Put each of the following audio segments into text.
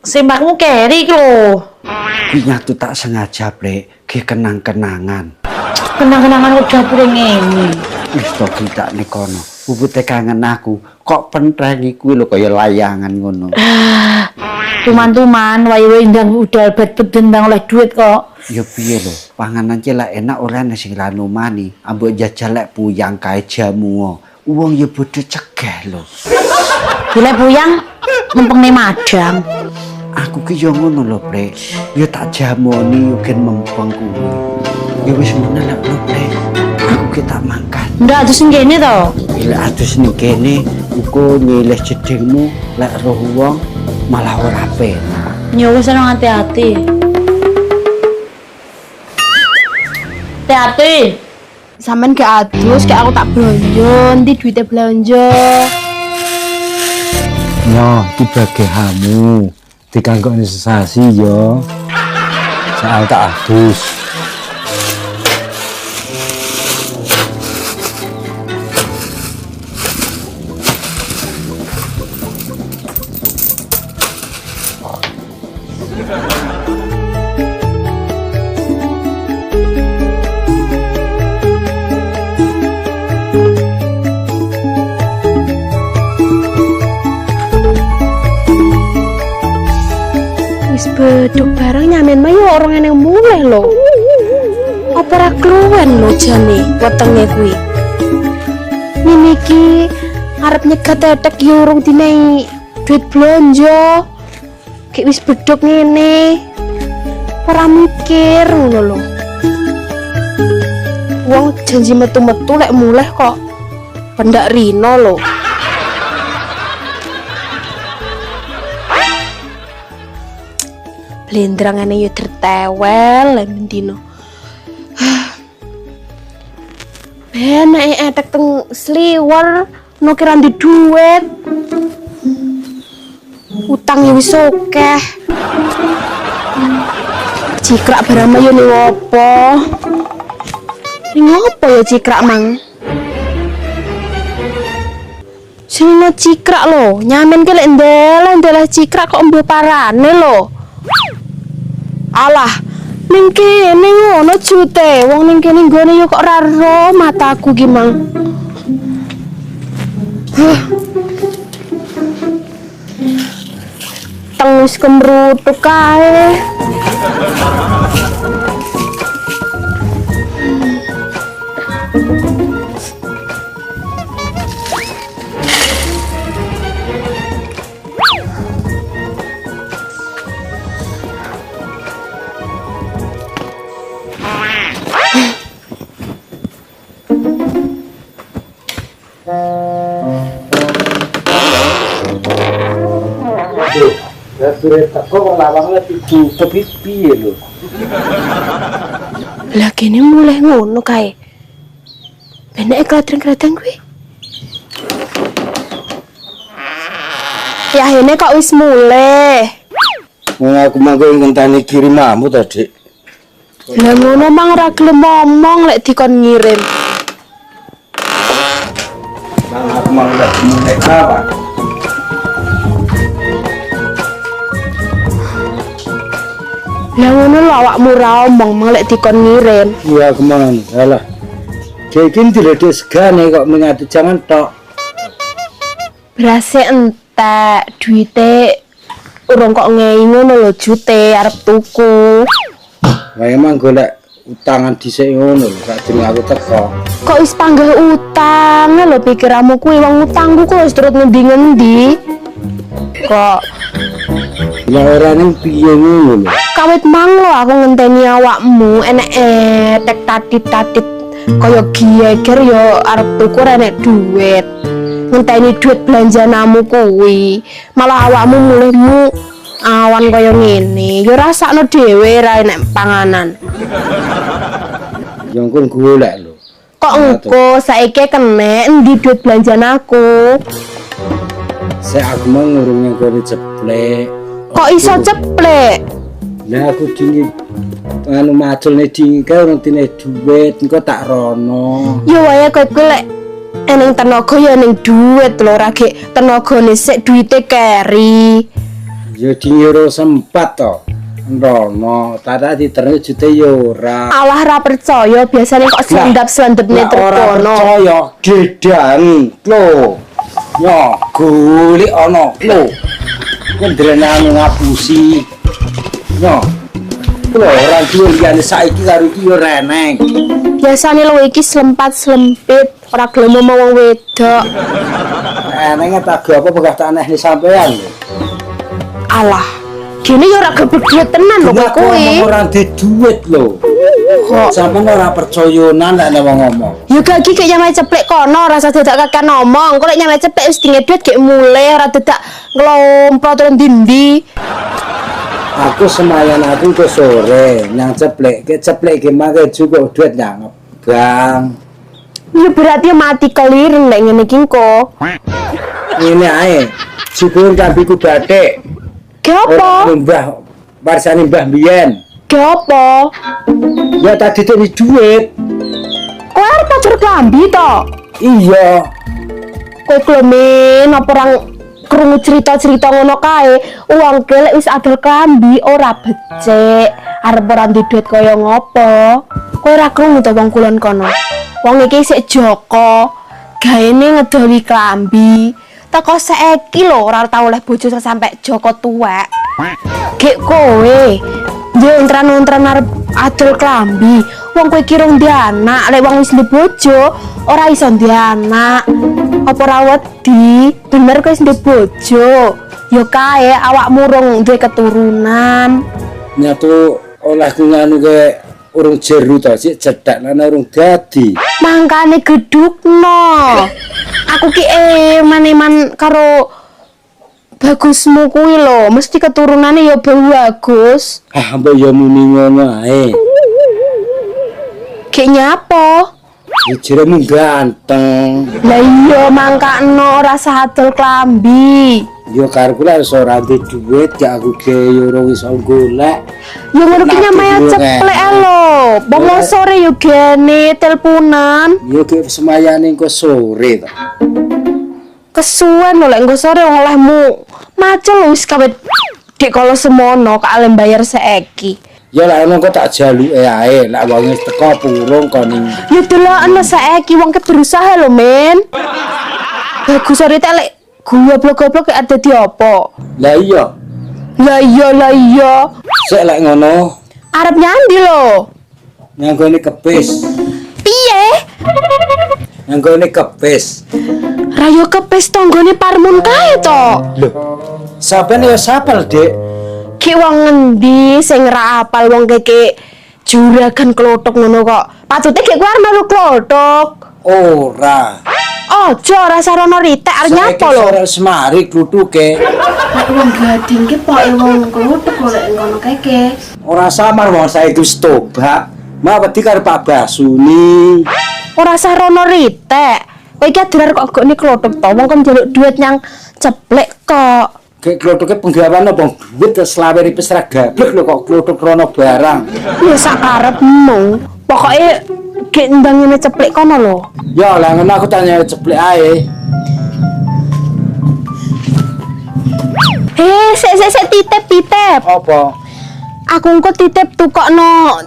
Sembahmu keri iki lho. Nyatu tak sengaja, Plek, ge kenang-kenangan. Kenang-kenangan kok dapure ngene. Wis to kita nek kono. Pupute kangen aku. Kok pentrengi kuwi lho kaya layangan ngono. Tuman-tuman wae-wae ndang udal bet-beden ndang oleh duit kok. Ya piye lho, panganan celak enak ora ana sing ranumani. Ambek jajal lek puyang kae jamu. Wong ya bodho cegah lho. Golek puyang mempeng madang. Aku ki yo ngono lho, Plek. Ya tak jamoni yo gen mempeng kuwi. Ya wis ngono lho, Plek. Aku ki tak mangkat. Ndak adus ngene to. Lek adus ning kene uga nyilih jedingmu lek roh wong malah ora penak. Ya wis ana hati-hati. Hati-hati. Sampeyan gak adus, kayak aku tak belanja, nanti duitnya belanja. Yo, dibagi hamu. Dikanggo sesasi yo. Soal tak adus. Wis beduk barang nyamen mah yo orang yang mulai lho. Apa ra kluwen lho jane wetenge kuwi. Ini ki arep nyegat tetek yo urung dinehi duit belanja. Kayak wis beduk ngene. Ora mikir ngono lho. Wong janji metu-metu lek mulai kok pendak rino lho. Blendrangane yo tertewel mendino. Ben nek etek teng sliwer no kira di duit. Utang yo wis akeh. Cikrak barang yo ning opo? Ning opo ya cikrak mang? Sini cikrak lho, nyamen ki lek ndele cikrak kok mbuh parane lho. Alah, ning kene ngono jute, wong ning kene nggone yo kok ora ro mataku ki mang. Tengus kembrutuk kae. Dasure teko wong lawang ditutup piye lho. Lah kene mulai ngono kae. Benek kladreng-kladreng kuwi. Ya akhirnya kok wis mulai. Wong aku mangko ngenteni kirimamu to, Dik. Lah ngono mang ora gelem ngomong lek dikon ngirim. Nang aku mangko lek mulai kapan? Lah ngono lho awakmu ora omong mang lek dikon ngirim. Iya aku mangan. Alah. Kayak tidak segane kok mengadu jangan tok. Berase entek duite urung kok ngei ngono lho jute arep tuku. Lah emang golek utangan dhisik ngono lho sakjane aku teko. Kok wis panggil utang lho pikiranmu kuwi wong utangku kok wis turut ngendi-ngendi. Kok Ya ora ning piye ngono lho. kawit mang lho aku ngenteni awakmu enek tek tatit-tatit kaya giyeger yo arep tuku enek duit. Ngenteni duit belanjanamu kuwi. Malah awakmu mulihmu awan kaya ngene. Yo rasakno dhewe ra enek panganan. Yang kon golek lho. Kok engko saiki kene endi duit belanjan aku? Saya aku mau ngurungnya kode ceplek. Kok iso ceplek? Nah aku dini anu macul nih dini kau orang tine duit engko tak rono. Yo wae kowe lek eneng tenaga ya ning duit lho ra gek tenagane sik duite keri. Ya dingiro sempat to. Rono, tata diterus jute yo ora. Alah ra percaya biasanya kok selendap-selendepne Lah ora terkono. percaya dedan lho. Yo golek ana lho. Kendrenane ngapusi. Yo. Lho ora duwe liyane saiki karo iki yo reneng. Biasane lho iki selempat-selempit, ora gelem ngomong wong wedok. Eneng tak apa begah tak aneh sampean lho. Alah, gini ya ora gebedhe tenan lho kowe kuwi. Ora ndek duit lho. Kok sampean ora percayonan nek wong ngomong. Ya gak iki kaya nyamai ceplek kono, rasa dadak kakek ngomong. Kok nek nyamai ceplek wis dinge duit gek mulai ora dadak nglomprot terus ndi-ndi. Aku semayan aku ke sore nyang ceplek ke mangke cukup duit nyang ngebang. Ya berarti mati kelireng nek ngene iki kok. Ini ae. Syukur kambiku batik. Ge apa? Mbah warsane Mbah biyen. Ge apa? Ya tadi tuh duit. Kowe arep pacar klambi to? Iya. Kowe klemen apa orang krungu cerita-cerita ngono kae, uang kelek wis adol klambi ora becik. Arep ora duwe duit kaya ngopo? Kowe ora krungu to wong kulon kono. Wong iki sik Joko, gaene ngedoli klambi. Teko saiki lho ora tau oleh bojo sampe Joko tuwek. Gek kowe dia untran-untran arep adol klambi. Wong kowe iki rong duwe anak, lek wong wis duwe bojo ora iso duwe anak. Apa ora wedi? Bener kowe wis duwe bojo. Ya kae awakmu rong duwe keturunan. Nyatu oleh nganu ke urung jeru to sik cedhak nang urung dadi. Mangkane gedukno. Aku ki maneman karo bagusmu kuwi lho, mesti keturunane ya bagus. Ah, mbok ya muni ngono ae. Ki nyapa? Jujurmu ganteng. Lah iya mangkano ora sadol klambi. Yo karo kula wis ora ndek duit ya aku ge yo ora iso golek. Ya ngono ki nyamaya ceplek lho. Bang sore yo gene teleponan. Yo ge semayane engko sore to. Kesuwen lho lek engko sore olehmu. Macul wis kawit dik kala semono kalem bayar saiki. Ya lek ngono kok tak jaluke ae, lek wong wis teko purung kon ning. Ya delokno saiki wong ke berusaha lho, Men. Bagus sore tak lek goblok-goblok ada di apa? Lah iya. Lah iya. Sik lek ngono, Arep nyandi lho. nyanggone kepis. Piye? Nyanggone kepis. Rayo kepes tanggane parmun kae to. Lho. Sampeyan ya sapel, Dik. Ki wong ngendi sing ra apal wong keke juragan klothok ngono kok. Patute gek kuwi arep melu klothok. Ora. Ojo rasa rono ritek arep nyapa lho. Sore semari klutuke. Nek wong gading ki poke wong klothok golek ngono keke. Ora samar wong saiki wis tobat. Ma wedi karo Pak Basuni. Ora usah rono ritek. Kowe iki adrar kok gone klothok to. Wong kon njaluk duit nyang ceplek kok. Kayak klothoknya penggawan apa duit selawe ripis ra gablek lho kok klothok rono barang. Ya sakarepmu. Pokoke gek ndang ngene ceplek kono lho. Ya lah ngono aku tanya ceplek ae. Sik titip. Apa? Aku engko titip tukokno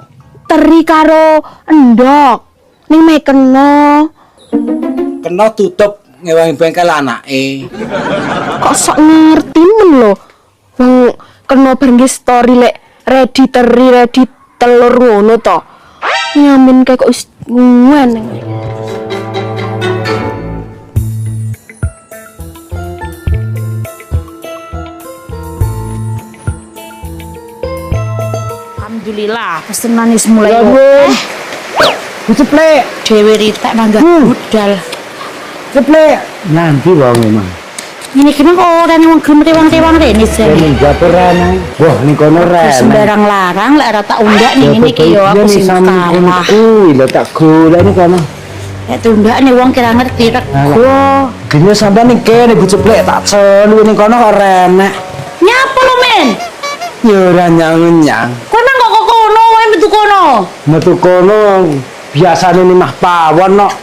teri karo endok. Ning mekeno. Kena tutup ngewangi bengkel anake. Kok sok ngerti men lho. Wong kena bareng story lek ready teri ready telur ngono to. Nyamin kayak kok wis nguwen. Alhamdulillah, pesenan wis mulai. Ceplek. Dewe ritek mangga budal. Ceplek. Nanti wong emang. Ini kene kok ora wong gelem rene sih. Ning dapur ana. Wah, ning kono ra. Sembarang larang lek ora tak undak ning ngene iki yo aku sing kalah. Kuwi lho tak golek ning kono. Lek tundakne wong kira ngerti rego. Gene sampean ning kene Bu Ceplek tak celu ning kono kok renek. Nyapa lo men? Ya ora nyang-nyang. Kowe nang kok kono wae metu kono. Metu kono biasane ning mah pawon kok.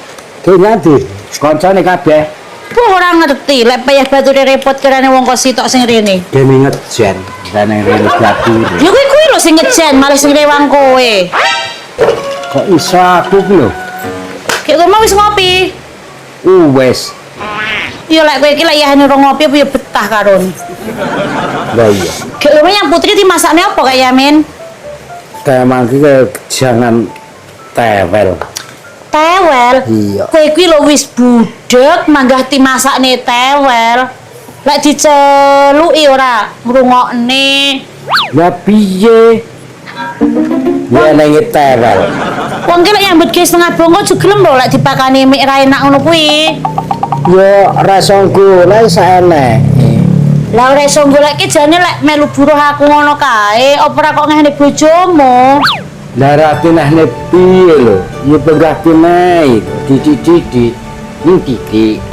Ki nganti kancane kabeh. Apa ora ngerti lek payah bature repot kerane wong kok sitok sing rene. Dene ngejen dan rene batur. Ya kuwi lho sing ngejen malah sing rewang kowe. Kok iso aku ki lho? Kayak kowe mau wis ngopi. Wes. Ya lek kowe iki lek yahane ora ngopi apa ya betah karon. Lah iya. Kayak kowe yang putri dimasakne apa kayak Yamin? Temang ki jangan tewel. Tewel. Iya. Kowe kuwi lho wis budhek manggah dimasakne tewel. Lek diceluki ora ngrungokne. Ya piye? Ya nang tewel. Wong ki lek nyambut ge setengah bongko jugelem lho lek dipakani mik ra enak ngono kuwi. Ya rasa golek saenek. Lah ora iso goleke jane lek melu buruh aku ngono kae, apa ora kok ngene bojomu? Lah ratinahne piye lho? Ya penggah tunai, didik-didik. Ning didik.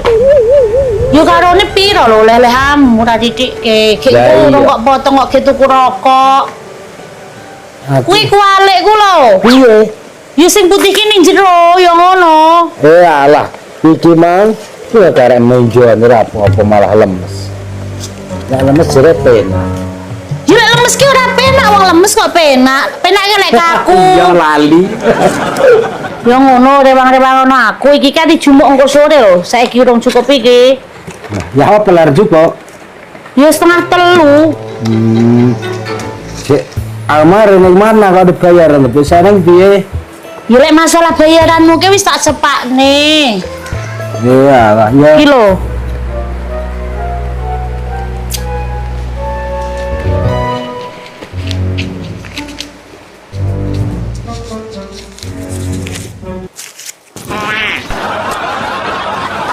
Yo karone piro lho lelehamu ora ditikke. Gek Lah kurang iya. kok potong kok ge tuku rokok. Kuwi kualik ku lho. Piye? Ya sing putih ki ning jero ya ngono. Alah, iki mang kuwi karek menjuan ora apa-apa malah lemes. Nek lemes jere penak. Ya lek lemes ki ora penak, wong lemes kok penak. Penake lek kaku. Ya lali. Ya ngono rewang-rewang ngono aku iki kan dijumuk engko sore lho. Saiki urung cukup iki. Ya apa lar juga? Ya setengah telu. Cek almar ning mana kok ada bayaran lebih sareng piye? Ya lek masalah bayaranmu ki wis tak sepakne. Ya lah, ya. Iki lho.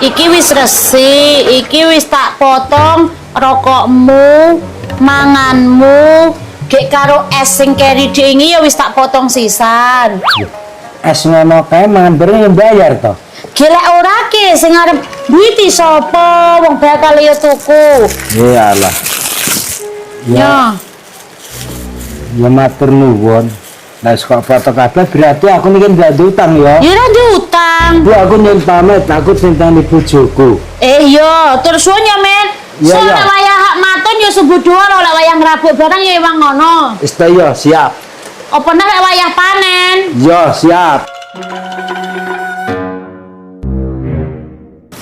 Iki wis resik, iki wis tak potong rokokmu, manganmu, gek karo es sing keri dingi ya wis tak potong sisan. Es ngono kae mangan bareng yang bayar to. Gelek ora ki sing arep duiti sapa wong bakal ya tuku. Iyalah. Ya. Ya matur nuwun. Lah kok foto kabeh berarti aku niki ndak utang ya. Ya ora diutang. Bu aku nyun pamit, aku sintani bojoku. Yo, terus suwe ya, Men. Iya, Soale iya. wayah hak maton ya subuh doa lho lek wayah ngrabuk barang ya emang ngono. Wis ta ya, siap. Apa nek lek wayah panen? Ya, siap.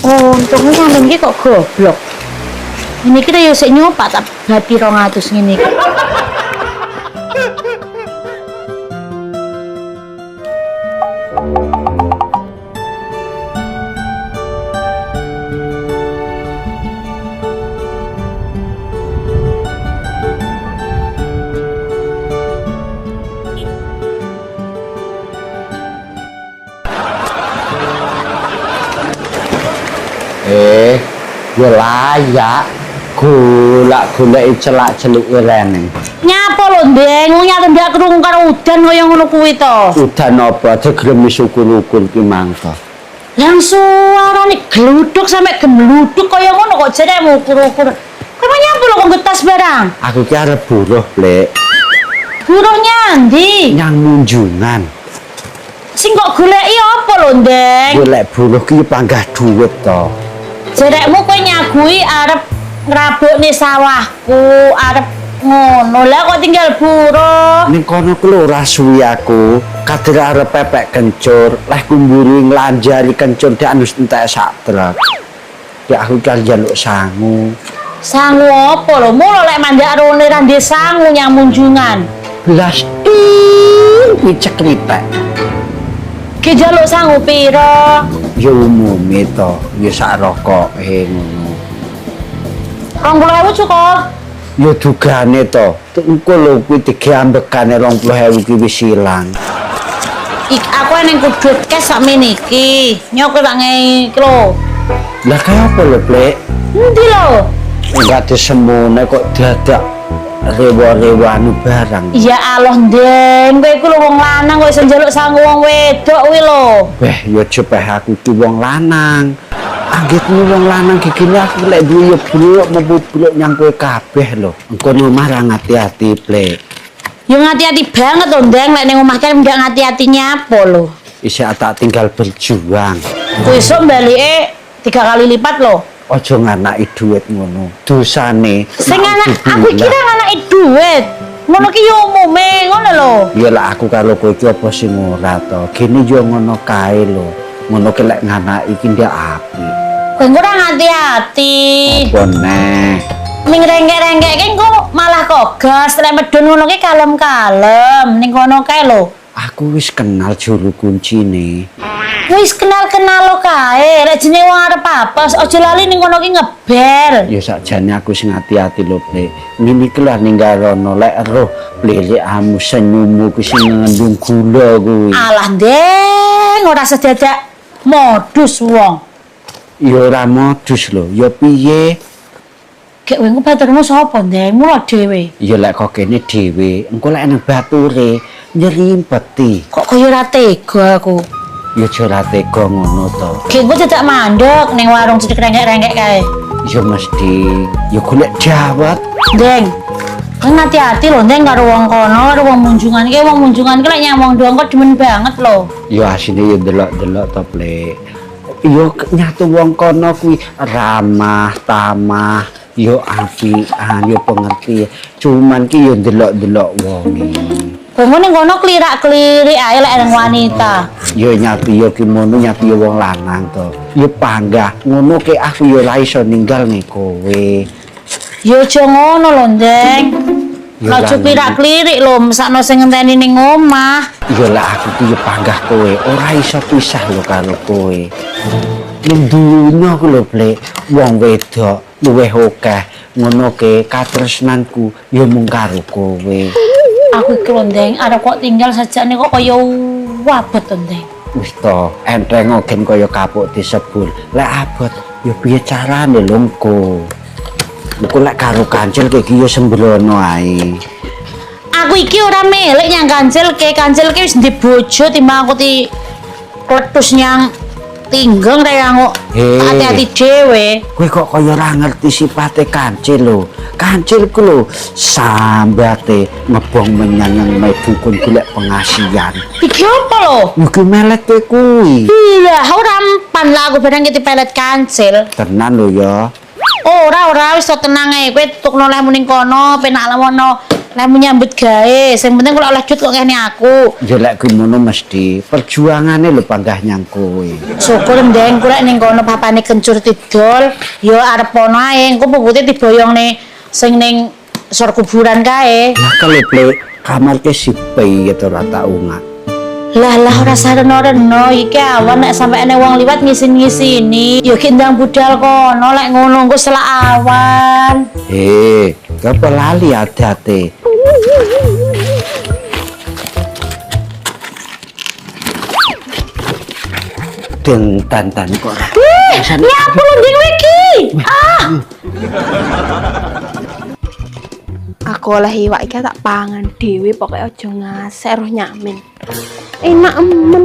Oh, untungnya sampean iki kok goblok. Ini kita yo sik nyopak tak babi 200 ngene iki. Ya layak. Golak-golek celak-celik rene. Nyapa lho, Ndeng? Wong nyata ndak krungu karo udan kaya ngono kuwi to. Udan apa digremi syukur-ukur ki mangko. Yang suarane gluduk sampe gemluduk kaya ngono kok jaremu ukur-ukur. Kowe nyapa lho kok ngetas barang? Aku ki arep buruh, Plek. Buruh nyandi. Nyang munjungan. Sing kok goleki apa lho, Ndeng? Golek buruh ki panggah dhuwit to. Jarekmu kowe nyagui arep ngrabukne sawahku, arep ngono. Lah kok tinggal buruh. Ning kono ku lho ora suwi aku. Kadir arep pepek kencur, leh kumburi nglanjari kencur dak anus entek sak truk. Ya aku kan njaluk sangu. Sangu apa lho? Mula lek mandak rone ra ndek sangu nyang munjungan. Belas kuwi cekripek. Ki njaluk sangu pira? Ya umume to, ya sak rokoke ngono. 20.000 cukup. Ya dugane to. Engko lho kuwi diambekane 20.000 ki wis ilang. Aku ning kudu kes sakmene iki. Nyok tak ngei iki lho. Lah kaya apa lho, Plek? Endi lho? Enggak disemune kok dadak rewa-rewanu barang. Ya Allah, Ndeng, kowe iku lho wong lanang kok iso njaluk sangu wong wedok kuwi lho. Weh, ya cepeh aku ki wong lanang. Anggitmu wong lanang gigine aku lek duwe ya bluk mbubluk nyang kowe kabeh lho. Engko ning omah ra ngati-ati, Plek. Ya ngati-hati banget lho, Ndeng, lek ning omah kan ndak ngati-hati nyapa lho. Isih tak tinggal berjuang. Besok balike 3 kali lipat lho. Aja nganaki duit ngono. Dosane. Sing anak aku kira nganaki duit. Ngono ki yo umume ngono lho. Ya lah aku karo kowe iki apa sing ora to. Gini yo ngono kae lho. Ngono ki lek nganaki iki ndak apik. Kowe kurang hati-hati. Apa neh? Ning renggek-renggek ki engko malah kok gas lek medun ngono ki kalem-kalem ning kono kae lho. Aku wis kenal juru kuncine. Wis kenal-kenal lo kae, lek jenenge wong arep apes, aja lali ning kono ki ngebel. Ya sakjane aku sing hati-hati lho, Plek. Ngene iki lho ninggal rono lek roh plelekamu senyummu ku sing ngandung gula kuwi. Alah, Deng, ora sedadak modus wong. Ya ora modus lho, ya piye? Gek kowe baturmu sapa, Deng? Mula dhewe. Ya lek kok kene dhewe, engko lek nang bature nyerimpeti. Kok kaya ora tega aku. Ya aja ora tega ngono to. Gek kowe dadak mandek ning warung cedek renggek-renggek kae. Ya mesti ya golek dawet. Deng, kowe hati-hati lho, Deng, karo wong kono, karo wong munjungan ki. Wong munjungan ki lek nyamong doang kok demen banget lho. Ya asine ya delok-delok to, Plek. Ya nyatu wong kono kuwi ramah, tamah, ya apian, ya pengerti. Cuman ki ya delok-delok wonge. Kowe ning kono klirak-klirik ae lek nang wanita. Ya nyati ya kimono nyati ya wong lanang to. Ya panggah ngono ke aku ya ora iso ninggal nih kowe. Ya aja ngono lho, Deng. Ya Aja lan- klirak-klirik lho, mesakno sing ngenteni ning omah. Ya lah aku ki ya panggah kowe, ora iso pisah lho karo kowe. Ning dunya ku lho, Plek, wong wedok luwih akeh ngono ke katresnanku ya mung karo kowe. Aku iki lho, Deng, arep kok tinggal sajane kok kaya wabet to, Deng. Wis to, enteng ogen kaya kapuk disebul. Lek abot ya piye carane lho engko. Engko lek karo kancil iki ya sembrono ae. Aku iki ora melek nyang kancil ke wis ndek bojo timbang aku kletus nyang tinggeng rek aku Hei. hati-hati dhewe. Kowe kok kaya ora ngerti sipate kancil lho. Kancil ku lho sambate ngebong menyang yang medukun golek pengasihan. Iki apa lho? Iki melet kowe kuwi. Iya, ora empan lah aku barang iki pelet kancil. Tenan lho ya. Ora wis to tenang ae. Kowe tukno lehmu ning kono, penak lamono lehmu nyambut gawe. Sing penting kok oleh duit kok kene aku. Ya lek kuwi ngono mesti perjuangane lho panggah nyang kowe. Syukur Deng, ku lek ning kono papane kencur tidol, ya arep ono ae. Engko pupute diboyongne sing ning sor kuburan kae. Lah kalau Plek kamar ke sipe ya to ora tak ungat. Lah ora sareno-reno iki awan nek sampe ana wong liwat ngisin-ngisini. Ya ki ndang budal kono lek ngono engko selak awan. Apa lali adate? Den tantan kok. Nyapu lho Deng iki. Aku oleh iwak iki tak pangan dhewe pokoke aja ngasek roh nyamin. Enak emen.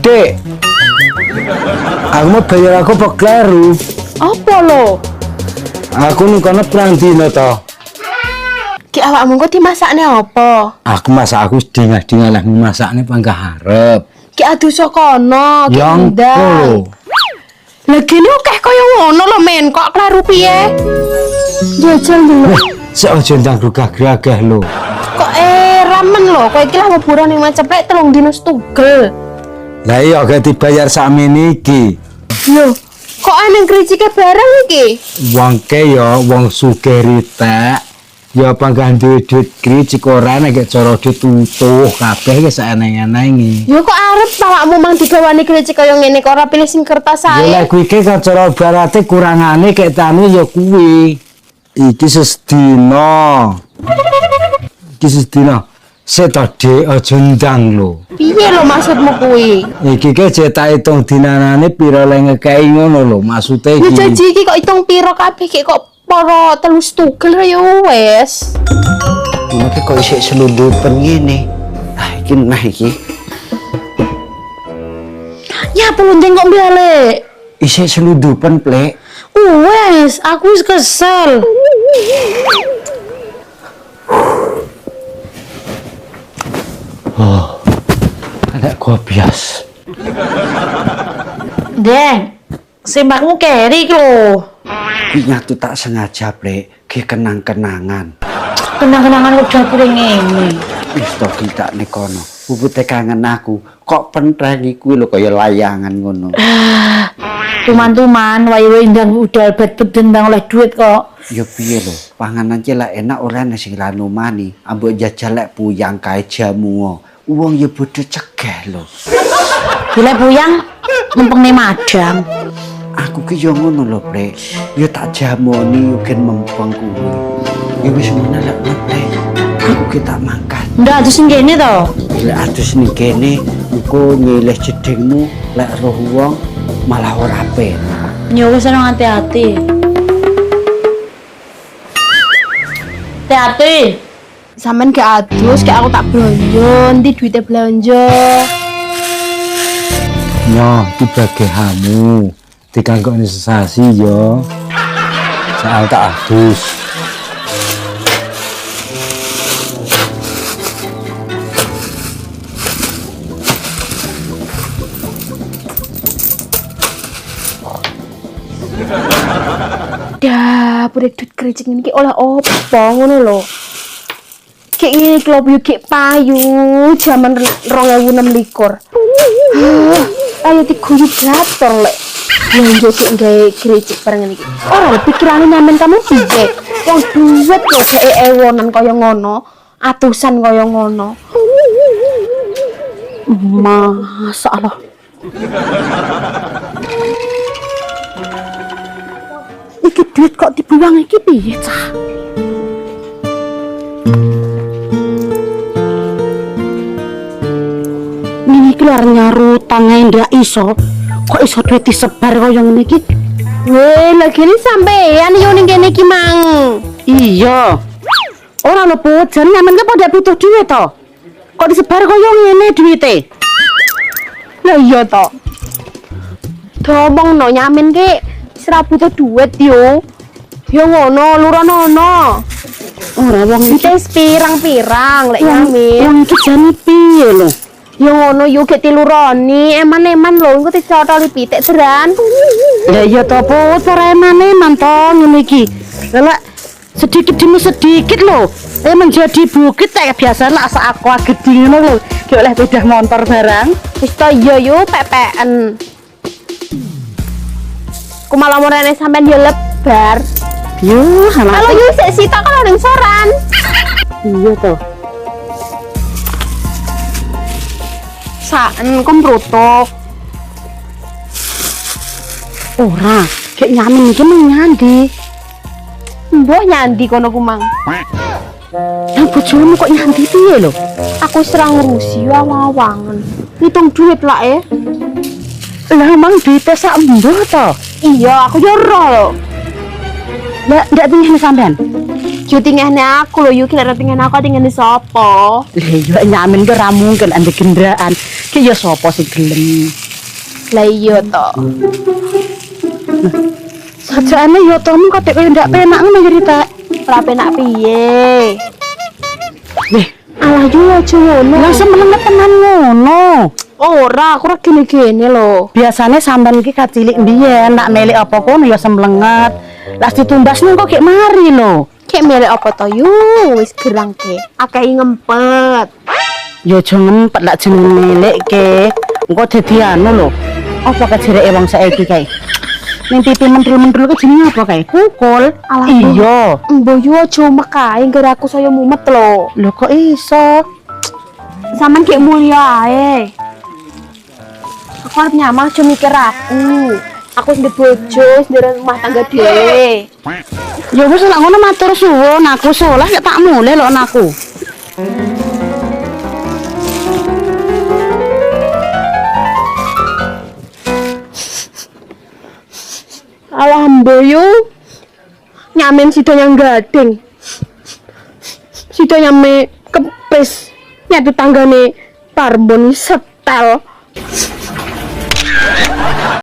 Dek, aku mau bayar aku apa kleru? Apa lo? Aku nih kono perang dino to. Ki awakmu kok dimasakne apa? Aku masak aku dingah-dingah lah masakne panggah harep. Ki adu sokono, ki Yang ndang. Lah gene akeh kaya ngono lho men, kok kleru piye? Jajal dulu. Seojo ndang gagah-gagah lho. Kok ramen lho, kowe iki lah weburan ning Maceplek 3 dino setugel. Lah iya gak dibayar sakmene iki. Lho, kok aneh kricike bareng iki? Wong ke ya wong sugih ritek. Ya panggah duwe duit kricik ora nek cara duit utuh kabeh ki saeneng-enenge. Ya kok arep awakmu mang digawani kricik kaya ngene kok ora pilih sing kertas Ya ae. lek kuwi ki cara barate kurangane kek tanu ya kuwi. Iki sedina. Iki sedina. Seto Dek aja ndang lho. Piye lho maksudmu kuwi? Iki ki cetak hitung dinanane pira lek ngekei ngono lho maksude Ya iki. janji iki kok hitung piro kabeh ki kok para 3 setugel ya wis. Ngono ki kok isih selundupen ngene. Ah iki nah iki. Nyapu lho Deng kok balik. Isih selundupen, Plek. Wes, aku wis kesel. Ada gobias. Deng, sembakmu keri lho. Kuwi nyatu tak sengaja, Plek. Ki kenang-kenangan. Kenang-kenangan udah kuring ngene. Wis to kita nek kono. Pupute kangen aku. Kok pentreng kuwi lho kaya layangan ngono. Tuman-tuman wae-wae ndang udah bet-beden ndang oleh duit kok. Ya piye lho, panganan celak enak ora ana sing ranumani. Ambek jajal lek puyang kae jamu. Wong ya bodho cegah lho. Gila puyang mempeng madang. Aku ki yo ngono lho, Plek. Ya tak jamoni yo gen mempeng kuwi. Ya wis ngono lek, Plek. Aku ki tak mangkat. Ndak adus sing kene to. Lek adus ning kene, engko nyilih jedingmu lek roh wong malah ora penak. Ya wis ana hati-hati. Hati-hati. Sampean gak adus, kayak aku tak belanja, nanti duitnya belanja. Nyo, itu bagianmu. Dikangkok sesasi yo. Soal tak adus. Dapur duit kericik ini oleh opo ngono lho. Kayak ngene iki lho kayak payu jaman 2026. Ayo diguyu gator lek. Yang jek gawe kericik bareng iki. Ora pikirane nyamen kamu piye? Wong duit kok kayak ewonan kaya ngono, atusan kaya ngono. Masalah. Iki duit kok dibuang iki piye, Cah? Ini keluar nyaru tangan ndak iso. Kok iso duit disebar kaya ngene iki? Weh, lagi ini sampean yo ning kene iki mang. Iya. Ora lho, Bu, jan nyamen ki padha butuh duit to. Kok disebar kaya ngene duite? Lah iya to. Domong no nyamen ki ora butuh duit yo. Yo ngono, luronono. Ora wong iki pirang-pirang lek nyamen. Wong iki jane piye lho? Yo ngono yo gek tiluroni, eman-eman lho engko dicotoli pitik teran. Lah iya to, Put, ora eman-eman to ngene iki. Lah sedikit demi sedikit lho. Menjadi bukit kayak biasa lah sak aku gede ngono lho. Ki oleh sepeda motor barang. Wis to iya yo pepen. Ku malah morene sampean yo lebar. Yo, kalau yo sik sitok kan ning soran. Iya to. Saen komprutok. Ora, kayak nyamin iki nyandi. Mbok nyandi kono ku mang. Lah bojomu kok nyandi piye lho? Aku serang ngurusi awang-awangan. Ngitung duit lah Lah mang duite sak mbah to? Iya, aku yo ora lho. Lah ndak tingene sampean. Yo tingene aku lho, yo kira tingene aku tingene sapa? Lah yo nyamin ki ora mungkin ambek kendaraan. Ki yo sapa sing gelem. Lah iya to. Sajane yo tomu katik koyo ndak penak ngono cerita. Ora penak piye? Weh, alah yo aja ngono. Lah semenenge tenan ngono. Ora, aku ora gene-gene lho. Biasane sampean iki kacilik mbiyen nak melik apa kono ya semlenget. Lah ditumbasne kok gek mari lho. Kek melik apa to yo wis gerangke. Akeh ngempet. Ya aja ngempet lak jeneng melikke. Engko dadi anu lho. Apa kejereke wong saiki kae? Ning pipi mentrul-mentrul ke jenenge apa kae? Pukul. Iya. Mbok yo aja mekae ngger aku saya mumet lho. Lho kok iso? Sampeyan gek mulya ae. Aku arep nyamah aja mikir aku. Aku wis bojo, wis ndere rumah tangga dhewe. Ya wis lek ngono matur suwun, aku saleh nek tak mulih lho anakku. Alhamdulillah nyamen sido yang gading. Sido nyame kepes nyatu tanggane Parbon setel.